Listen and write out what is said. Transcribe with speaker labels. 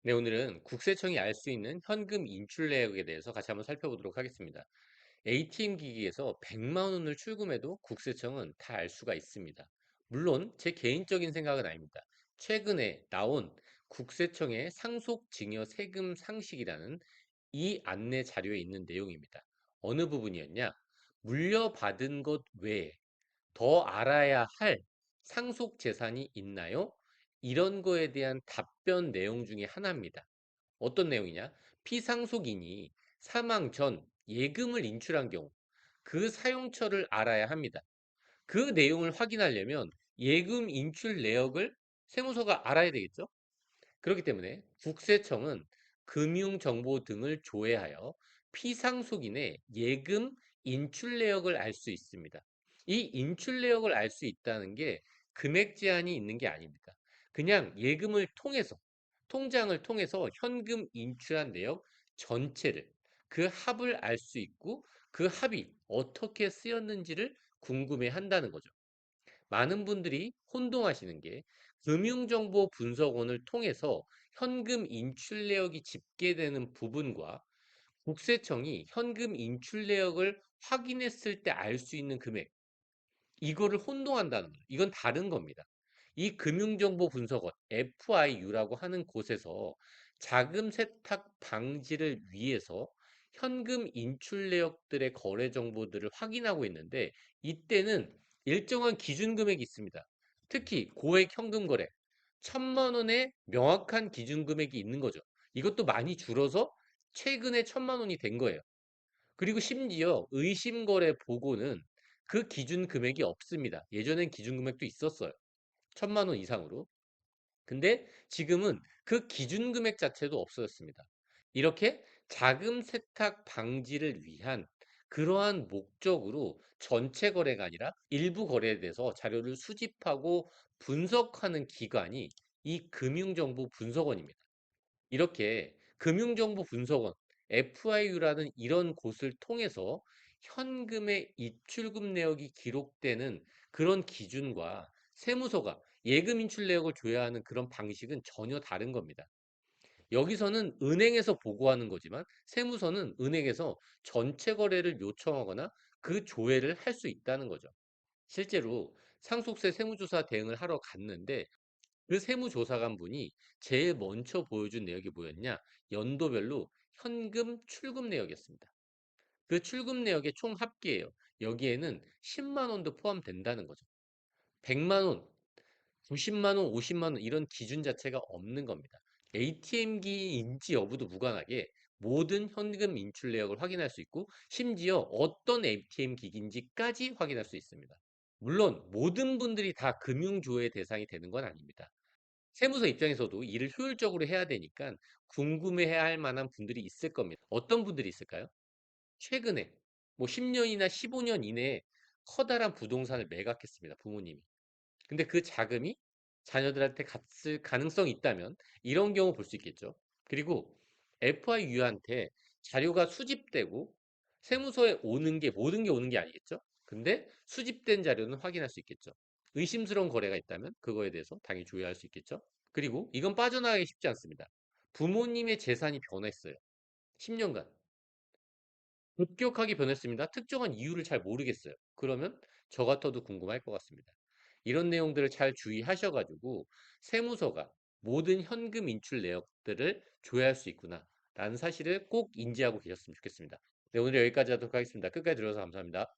Speaker 1: 네, 오늘은 국세청이 알 수 있는 현금 인출 내역에 대해서 같이 한번 살펴보도록 하겠습니다. ATM 기기에서 100만 원을 출금해도 국세청은 다 알 수가 있습니다. 물론 제 개인적인 생각은 아닙니다. 최근에 나온 국세청의 상속증여 세금 상식이라는 이 안내 자료에 있는 내용입니다. 어느 부분이었냐? 물려받은 것 외에 더 알아야 할 상속 재산이 있나요? 이런 거에 대한 답변 내용 중에 하나입니다. 어떤 내용이냐? 피상속인이 사망 전 예금을 인출한 경우 그 사용처를 알아야 합니다. 그 내용을 확인하려면 예금 인출 내역을 세무서가 알아야 되겠죠? 그렇기 때문에 국세청은 금융정보 등을 조회하여 피상속인의 예금 인출 내역을 알 수 있습니다. 이 인출 내역을 알 수 있다는 게 금액 제한이 있는 게 아닙니다. 그냥 예금을 통해서, 통장을 통해서 현금 인출한 내역 전체를, 그 합을 알 수 있고 그 합이 어떻게 쓰였는지를 궁금해 한다는 거죠. 많은 분들이 혼동하시는 게 금융정보분석원을 통해서 현금 인출 내역이 집계되는 부분과 국세청이 현금 인출 내역을 확인했을 때 알 수 있는 금액, 이거를 혼동한다는 거예요. 이건 다른 겁니다. 이 금융정보분석원 FIU라고 하는 곳에서 자금 세탁 방지를 위해서 현금 인출 내역들의 거래 정보들을 확인하고 있는데, 이때는 일정한 기준 금액이 있습니다. 특히 고액 현금 거래 1,000만 원의 명확한 기준 금액이 있는 거죠. 이것도 많이 줄어서 최근에 1,000만 원이 된 거예요. 그리고 심지어 의심거래 보고는 그 기준 금액이 없습니다. 예전엔 기준 금액도 있었어요. 1,000만 원 이상으로. 근데 지금은 그 기준 금액 자체도 없어졌습니다. 이렇게 자금 세탁 방지를 위한 그러한 목적으로 전체 거래가 아니라 일부 거래에 대해서 자료를 수집하고 분석하는 기관이 이 금융정보분석원입니다. 이렇게 금융정보분석원 FIU라는 이런 곳을 통해서 현금의 입출금 내역이 기록되는 그런 기준과 세무서가 예금 인출 내역을 줘야 하는 그런 방식은 전혀 다른 겁니다. 여기서는 은행에서 보고하는 거지만 세무서는 은행에서 전체 거래를 요청하거나 그 조회를 할 수 있다는 거죠. 실제로 상속세 세무조사 대행을 하러 갔는데 그 세무조사관 분이 제일 먼저 보여준 내역이 뭐였냐? 연도별로 현금 출금 내역이었습니다. 그 출금 내역의 총 합계예요. 여기에는 10만 원도 포함된다는 거죠. 100만 원, 90만 원, 50만 원 이런 기준 자체가 없는 겁니다. ATM기 인지 여부도 무관하게 모든 현금 인출 내역을 확인할 수 있고 심지어 어떤 ATM 기기인지까지 확인할 수 있습니다. 물론 모든 분들이 다 금융조회 대상이 되는 건 아닙니다. 세무서 입장에서도 일을 효율적으로 해야 되니까 궁금해해야 할 만한 분들이 있을 겁니다. 어떤 분들이 있을까요? 최근에 뭐 10년이나 15년 이내에 커다란 부동산을 매각했습니다. 부모님이. 근데 그 자금이 자녀들한테 갔을 가능성이 있다면 이런 경우 볼 수 있겠죠. 그리고 FIU한테 자료가 수집되고 세무서에 오는 게 모든 게 오는 게 아니겠죠. 근데 수집된 자료는 확인할 수 있겠죠. 의심스러운 거래가 있다면 그거에 대해서 당연히 조회할 수 있겠죠. 그리고 이건 빠져나가기 쉽지 않습니다. 부모님의 재산이 변했어요. 10년간. 급격하게 변했습니다. 특정한 이유를 잘 모르겠어요. 그러면 저 같아도 궁금할 것 같습니다. 이런 내용들을 잘 주의하셔가지고 세무서가 모든 현금 인출 내역들을 조회할 수 있구나 라는 사실을 꼭 인지하고 계셨으면 좋겠습니다. 네, 오늘 여기까지 하도록 하겠습니다. 끝까지 들어서 감사합니다.